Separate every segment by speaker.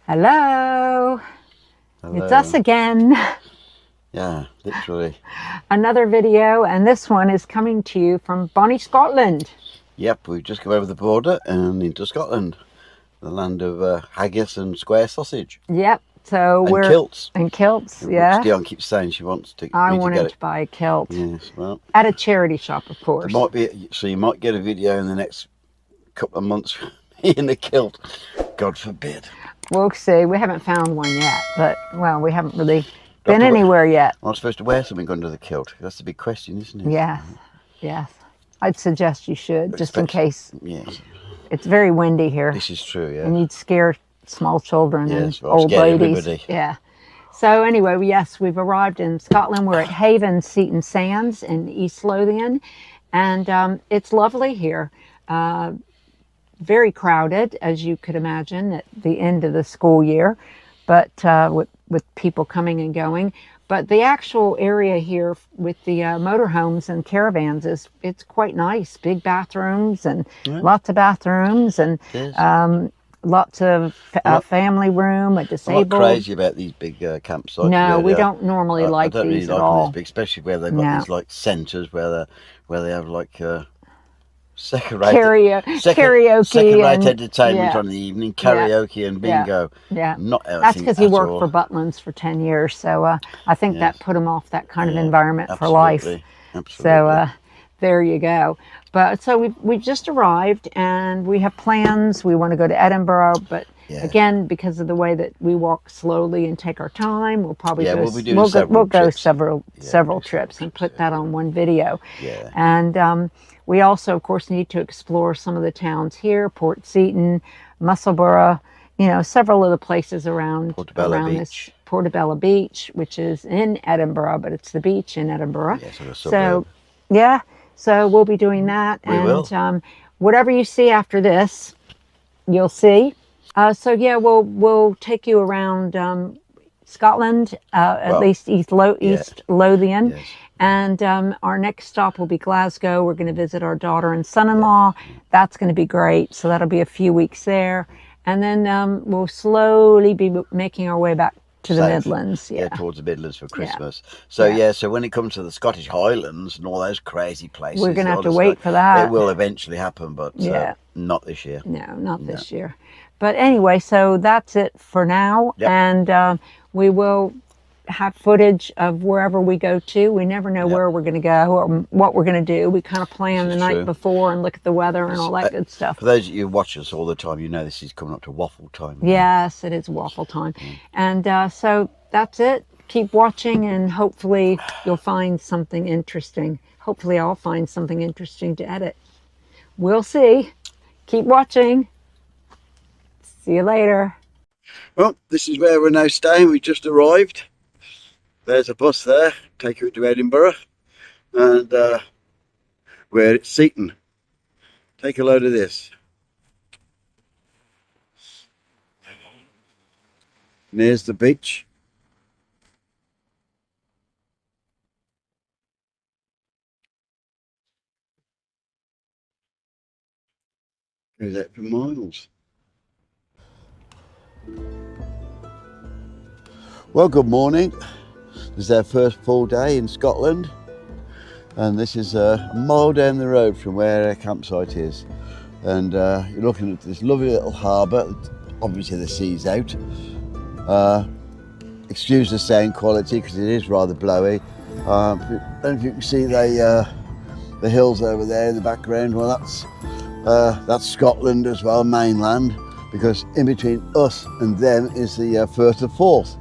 Speaker 1: Hello.
Speaker 2: Hello.
Speaker 1: It's us again.
Speaker 2: Yeah, literally.
Speaker 1: Another video, and this one is coming to you from Bonnie, Scotland.
Speaker 2: Yep, we've just come over the border and into Scotland, the land of haggis and square sausage.
Speaker 1: Yep. So
Speaker 2: and
Speaker 1: we're
Speaker 2: kilts.
Speaker 1: And kilts,
Speaker 2: Which
Speaker 1: yeah.
Speaker 2: Dion keeps saying she wants to.
Speaker 1: I wanted to buy a kilt.
Speaker 2: Yes, well.
Speaker 1: At a charity shop, of course.
Speaker 2: There might be, so you might get a video in the next couple of months in a kilt. God forbid.
Speaker 1: We'll see. We haven't found one yet, but well, we haven't really been anywhere yet.
Speaker 2: I'm supposed to wear something under the kilt. That's the big question, isn't it?
Speaker 1: Yes, yes. I'd suggest you should, just in case.
Speaker 2: Yes.
Speaker 1: It's very windy here.
Speaker 2: This is true, yeah.
Speaker 1: And you'd scare small children and
Speaker 2: well,
Speaker 1: old ladies.
Speaker 2: Everybody.
Speaker 1: Yeah. So anyway, yes, we've arrived in Scotland. We're at Haven Seton Sands in East Lothian, and it's lovely here. Very crowded, as you could imagine, at the end of the school year, but with people coming and going. But the actual area here with the motorhomes and caravans it's quite nice. Big bathrooms and lots of bathrooms and lots of family room, a disabled.
Speaker 2: I'm not crazy about these big campsites.
Speaker 1: No, we don't normally like these
Speaker 2: really
Speaker 1: at
Speaker 2: like
Speaker 1: all.
Speaker 2: Them big, especially where they've got these like centres where they have like karaoke entertainment on the evening, karaoke and bingo.
Speaker 1: Yeah. That's because he worked for Butlins for 10 years, so I think that put him off that kind of environment for life.
Speaker 2: Absolutely.
Speaker 1: So there you go. But so we've just arrived and we have plans. We want to go to Edinburgh, but again, because of the way that we walk slowly and take our time, we'll probably we'll go several trips and put that on one video.
Speaker 2: Yeah.
Speaker 1: And we also, of course, need to explore some of the towns here: Port Seton, Musselburgh. Several of the places around this Portobello Beach, which is in Edinburgh, but it's the beach in Edinburgh. So we'll be doing that. And whatever you see after this, you'll see. We'll take you around Scotland, at least East Lothian. Yes. And our next stop will be Glasgow. We're going to visit our daughter and son-in-law. That's going to be great. So that'll be a few weeks there. And then we'll slowly be making our way back to the Midlands.
Speaker 2: Yeah, towards the Midlands for Christmas. So so when it comes to the Scottish Highlands and all those crazy places,
Speaker 1: we're going to have to wait for that.
Speaker 2: It will eventually happen, but not this year.
Speaker 1: No, not this year. But anyway, so that's it for now. Yep. And we will have footage of wherever we go to. We never know where we're going to go or what we're going to do. We kind of plan the night before and look at the weather and all that good stuff.
Speaker 2: For those of you who watch us all the time, you know this is coming up to waffle time.
Speaker 1: Yes, it is waffle time. And so that's it. Keep watching and hopefully you'll find something interesting. Hopefully I'll find something interesting to edit. We'll see. Keep watching. See you later.
Speaker 2: Well, this is where we're now staying. We just arrived. There's a bus there, take you to Edinburgh, and we're at Seton. Take a load of this. And here's the beach. Goes out for miles. Well, good morning. This is our first full day in Scotland, and this is a mile down the road from where our campsite is. And you're looking at this lovely little harbour. Obviously the sea's out. Excuse the sound quality because it is rather blowy. And if you can see the hills over there in the background, well, that's Scotland as well, mainland, because in between us and them is the Firth of Forth,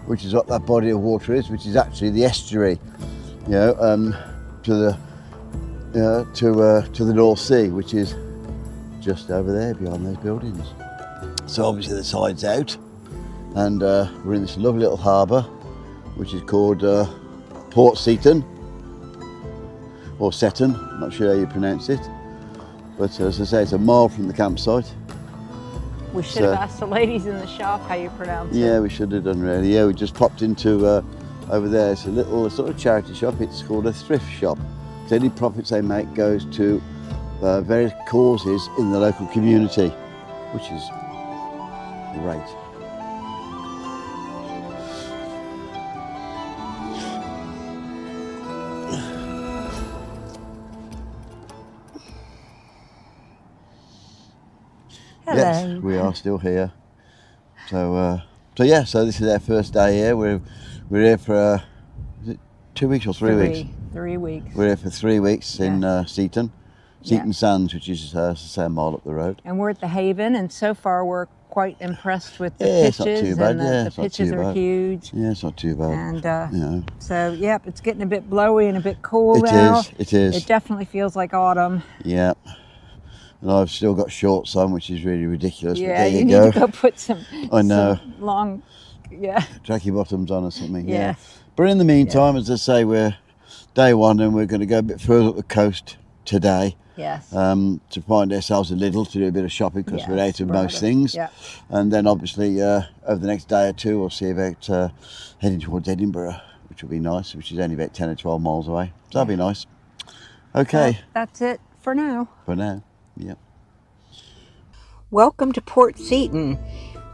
Speaker 2: which is what that body of water is, which is actually the estuary, to the North Sea, which is just over there behind those buildings. So obviously the side's out, and we're in this lovely little harbour, which is called Port Seton, or Seton, I'm not sure how you pronounce it, but as I say, it's a mile from the campsite.
Speaker 1: We should have asked the ladies in the shop how you pronounce it.
Speaker 2: Yeah, we should have done really. Yeah, we just popped into over there. It's a little sort of charity shop. It's called a thrift shop. So any profits they make goes to various causes in the local community, which is great. Yes, we are still here. So so this is our first day here. We're here for is it 2 weeks or 3 weeks?
Speaker 1: 3 weeks.
Speaker 2: We're here for 3 weeks in Seton Sands, which is a mile up the road.
Speaker 1: And we're at the Haven, and so far we're quite impressed with the
Speaker 2: It's
Speaker 1: pitches.
Speaker 2: not too bad.
Speaker 1: And the pitches are huge.
Speaker 2: Yeah, it's not too bad.
Speaker 1: And so, yep, it's getting a bit blowy and a bit cool now.
Speaker 2: It is.
Speaker 1: It definitely feels like autumn.
Speaker 2: Yeah. And I've still got shorts on, which is really ridiculous.
Speaker 1: Yeah,
Speaker 2: but there
Speaker 1: you need
Speaker 2: go.
Speaker 1: to go put some,
Speaker 2: I know.
Speaker 1: some long,
Speaker 2: tracky bottoms on or something.
Speaker 1: Yeah.
Speaker 2: But in the meantime, as I say, we're day one and we're going to go a bit further up the coast today.
Speaker 1: Yes.
Speaker 2: To find ourselves a Lidl to do a bit of shopping because we're out of most things.
Speaker 1: Yeah.
Speaker 2: And then obviously over the next day or two we'll see about heading towards Edinburgh, which will be nice, which is only about 10 or 12 miles away. So that'll be nice. Okay.
Speaker 1: So that's it for now.
Speaker 2: For now. Yep.
Speaker 1: Welcome to Port Seton.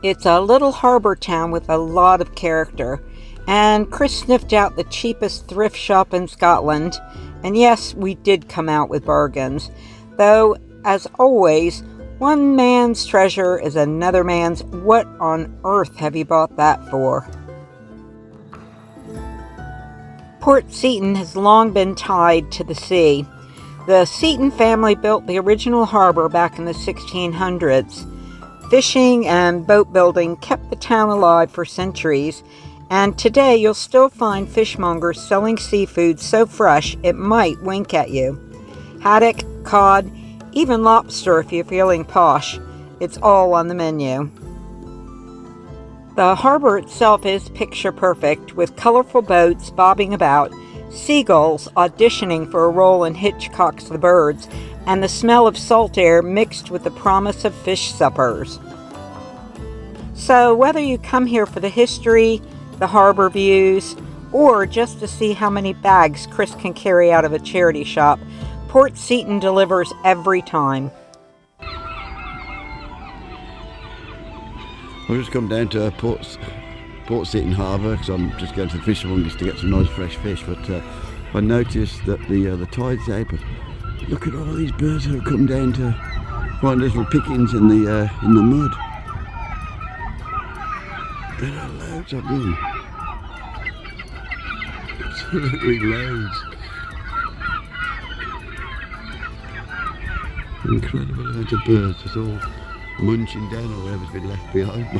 Speaker 1: It's a little harbour town with a lot of character. And Chris sniffed out the cheapest thrift shop in Scotland. And yes, we did come out with bargains. Though, as always, one man's treasure is another man's. What on earth have you bought that for? Port Seton has long been tied to the sea. The Seton family built the original harbour back in the 1600s. Fishing and boat building kept the town alive for centuries, and today you'll still find fishmongers selling seafood so fresh it might wink at you. Haddock, cod, even lobster if you're feeling posh. It's all on the menu. The harbour itself is picture perfect, with colourful boats bobbing about, seagulls auditioning for a role in Hitchcock's The Birds, and the smell of salt air mixed with the promise of fish suppers. So whether you come here for the history, the harbour views, or just to see how many bags Chris can carry out of a charity shop, Port Seton delivers every time.
Speaker 2: I've just come down to Port Seton Harbour because I'm just going to the fishmongers to get some nice fresh fish, but I noticed that the tide's out, but look at all these birds that have come down to find little pickings in the mud. There are loads of them. Absolutely loads. Incredible amount of birds, it's all munching down or whatever's been left behind by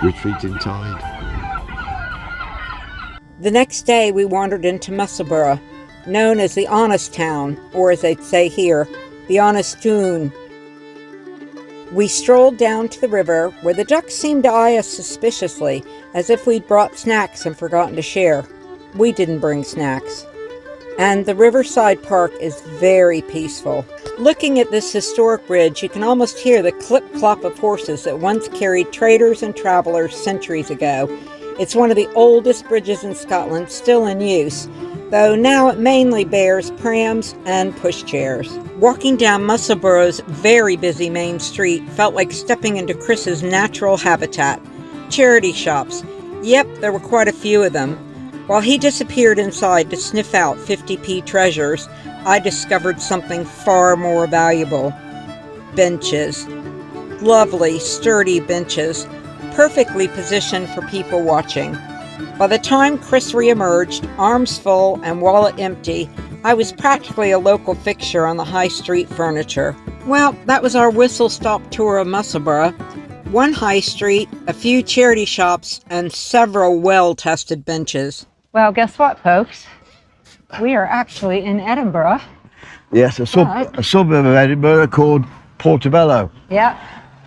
Speaker 2: the retreating tide.
Speaker 1: The next day we wandered into Musselburgh, known as the Honest Town, or as they'd say here, the Honest Toon. We strolled down to the river, where the ducks seemed to eye us suspiciously, as if we'd brought snacks and forgotten to share. We didn't bring snacks. And the riverside park is very peaceful. Looking at this historic bridge, you can almost hear the clip-clop of horses that once carried traders and travelers centuries ago. It's one of the oldest bridges in Scotland, still in use, though now it mainly bears prams and pushchairs. Walking down Musselburgh's very busy main street felt like stepping into Chris's natural habitat. Charity shops. Yep, there were quite a few of them. While he disappeared inside to sniff out 50p treasures, I discovered something far more valuable. Benches. Lovely, sturdy benches, perfectly positioned for people watching. By the time Chris re-emerged, arms full and wallet empty, I was practically a local fixture on the high street furniture. Well, that was our whistle-stop tour of Musselburgh. One high street, a few charity shops, and several well-tested benches. Well, guess what, folks? We are actually in Edinburgh.
Speaker 2: Yes, a suburb of Edinburgh called Portobello.
Speaker 1: Yeah.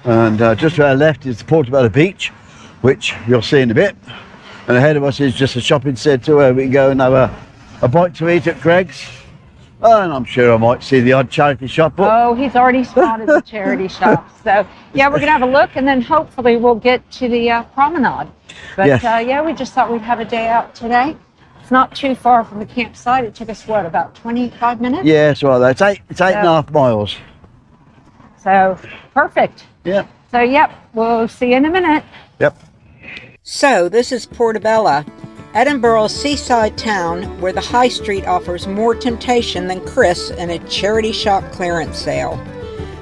Speaker 2: And just to our left is the Portobello beach, which you'll see in a bit. And ahead of us is just a shopping centre where we can go and have a bite to eat at Greg's. And I'm sure I might see the odd charity shop.
Speaker 1: Oh, he's already spotted the charity shops. So, yeah, we're going to have a look, and then hopefully we'll get to the promenade. But,
Speaker 2: yes.
Speaker 1: Yeah, we just thought we'd have a day out today. It's not too far from the campsite. It took us, what, about 25 minutes?
Speaker 2: Yeah, it's right there. It's eight and a half miles.
Speaker 1: So, perfect.
Speaker 2: Yeah.
Speaker 1: So, yep, we'll see you in a minute.
Speaker 2: Yep.
Speaker 1: So, this is Portobello, Edinburgh's seaside town where the high street offers more temptation than Chris in a charity shop clearance sale.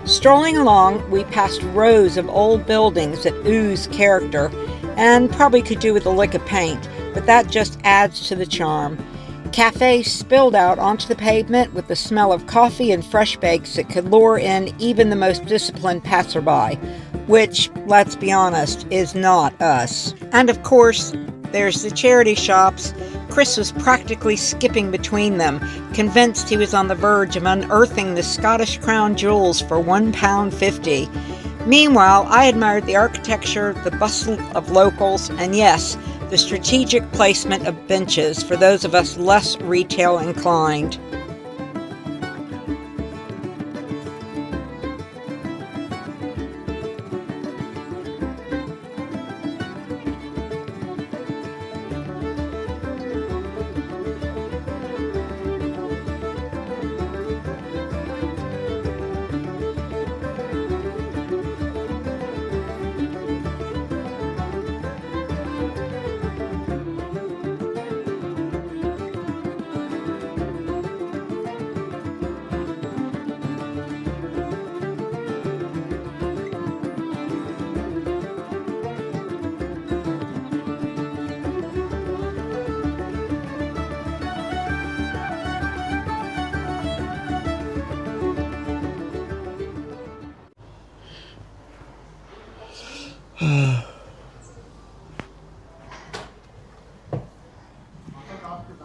Speaker 1: Strolling along, we passed rows of old buildings that ooze character and probably could do with a lick of paint, but that just adds to the charm. Cafés spilled out onto the pavement with the smell of coffee and fresh bakes that could lure in even the most disciplined passerby, which, let's be honest, is not us. And of course, there's the charity shops. Chris was practically skipping between them, convinced he was on the verge of unearthing the Scottish crown jewels for £1.50. Meanwhile, I admired the architecture, the bustle of locals, and yes, the strategic placement of benches for those of us less retail inclined.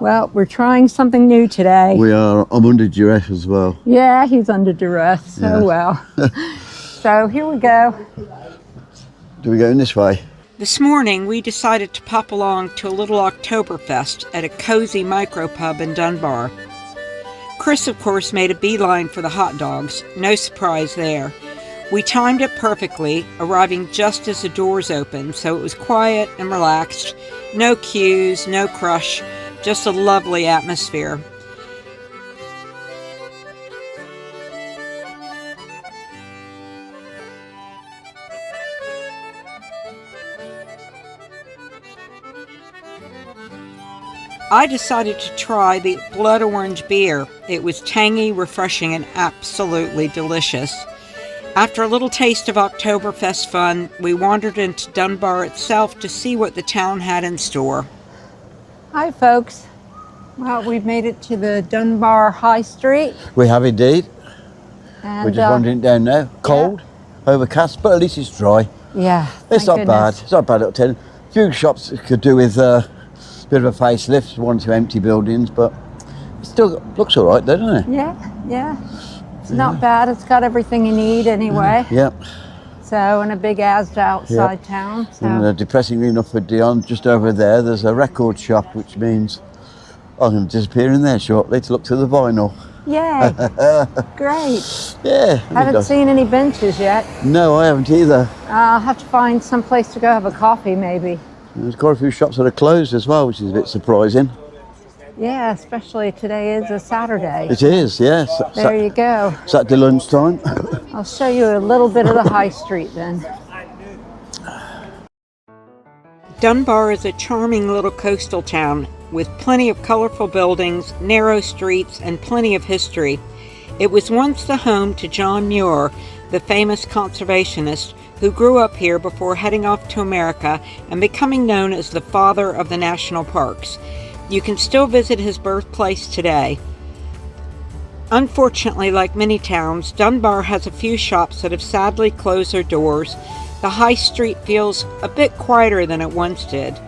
Speaker 1: Well, we're trying something new today.
Speaker 2: We are. I'm under duress as well.
Speaker 1: Yeah, he's under duress.
Speaker 2: Yeah.
Speaker 1: Oh well. So here we go.
Speaker 2: Do we go in this way?
Speaker 1: This morning we decided to pop along to a little Oktoberfest at a cozy micropub in Dunbar. Chris, of course, made a beeline for the hot dogs. No surprise there. We timed it perfectly, arriving just as the doors opened, so it was quiet and relaxed. No queues, no crush, just a lovely atmosphere. I decided to try the blood orange beer. It was tangy, refreshing, and absolutely delicious. After a little taste of Oktoberfest fun, we wandered into Dunbar itself to see what the town had in store. Hi folks. Well, we've made it to the Dunbar High Street.
Speaker 2: We have indeed.
Speaker 1: And,
Speaker 2: We're just wandering down now. Cold, overcast, but at least it's dry.
Speaker 1: Yeah.
Speaker 2: It's not bad. It's not bad little town. A few shops could do with a bit of a facelift, 1 or 2 empty buildings, but it still looks all right, doesn't it?
Speaker 1: Yeah. It's not bad. It's got everything you need anyway.
Speaker 2: Yep.
Speaker 1: So, and a big Asda outside town. So.
Speaker 2: And depressingly enough for Dion, just over there, there's a record shop, which means I'm going to disappear in there shortly to look through the vinyl.
Speaker 1: Yay. Great.
Speaker 2: Yeah.
Speaker 1: Haven't seen any benches yet.
Speaker 2: No, I haven't either.
Speaker 1: I'll have to find some place to go have a coffee maybe.
Speaker 2: There's quite a few shops that are closed as well, which is a bit surprising.
Speaker 1: Yeah, especially today is a Saturday.
Speaker 2: It is, yes.
Speaker 1: There you go.
Speaker 2: Saturday lunchtime.
Speaker 1: I'll show you a little bit of the high street then. Dunbar is a charming little coastal town with plenty of colorful buildings, narrow streets, and plenty of history. It was once the home to John Muir, the famous conservationist who grew up here before heading off to America and becoming known as the father of the national parks. You can still visit his birthplace today. Unfortunately, like many towns, Dunbar has a few shops that have sadly closed their doors. The high street feels a bit quieter than it once did.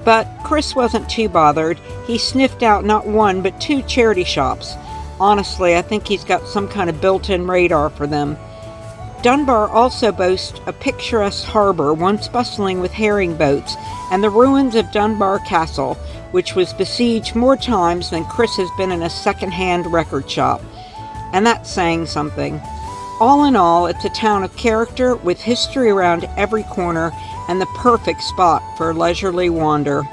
Speaker 1: But Chris wasn't too bothered. He sniffed out not 1 but 2 charity shops. Honestly, I think he's got some kind of built-in radar for them. Dunbar also boasts a picturesque harbour once bustling with herring boats, and the ruins of Dunbar Castle, which was besieged more times than Chris has been in a second-hand record shop. And that's saying something. All in all, it's a town of character with history around every corner and the perfect spot for a leisurely wander.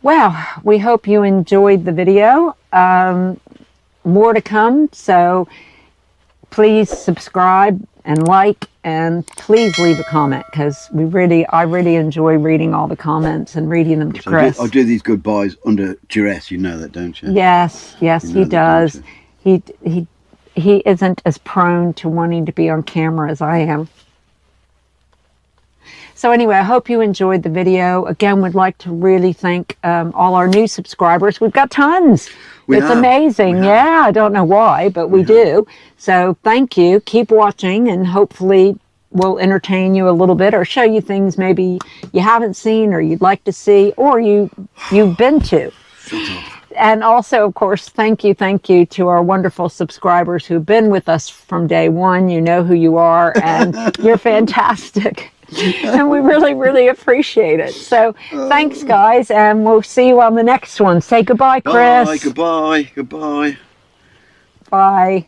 Speaker 1: Well, we hope you enjoyed the video. More to come, so please subscribe and like, and please leave a comment, because I really enjoy reading all the comments and reading them to Chris.
Speaker 2: I do these goodbyes under duress, you know that, don't you?
Speaker 1: Yes,
Speaker 2: You know
Speaker 1: he
Speaker 2: that,
Speaker 1: does.
Speaker 2: don't
Speaker 1: He isn't as prone to wanting to be on camera as I am. So anyway, I hope you enjoyed the video. Again, we'd like to really thank all our new subscribers. We've got tons. It's amazing. Yeah, I don't know why, but we do. So thank you. Keep watching, and hopefully we'll entertain you a little bit, or show you things maybe you haven't seen, or you'd like to see, or you've been to. And also, of course, thank you to our wonderful subscribers who've been with us from day one. You know who you are, and you're fantastic. And we really, really appreciate it. So thanks, guys, and we'll see you on the next one. Say goodbye, Chris.
Speaker 2: Bye, goodbye, goodbye.
Speaker 1: Bye.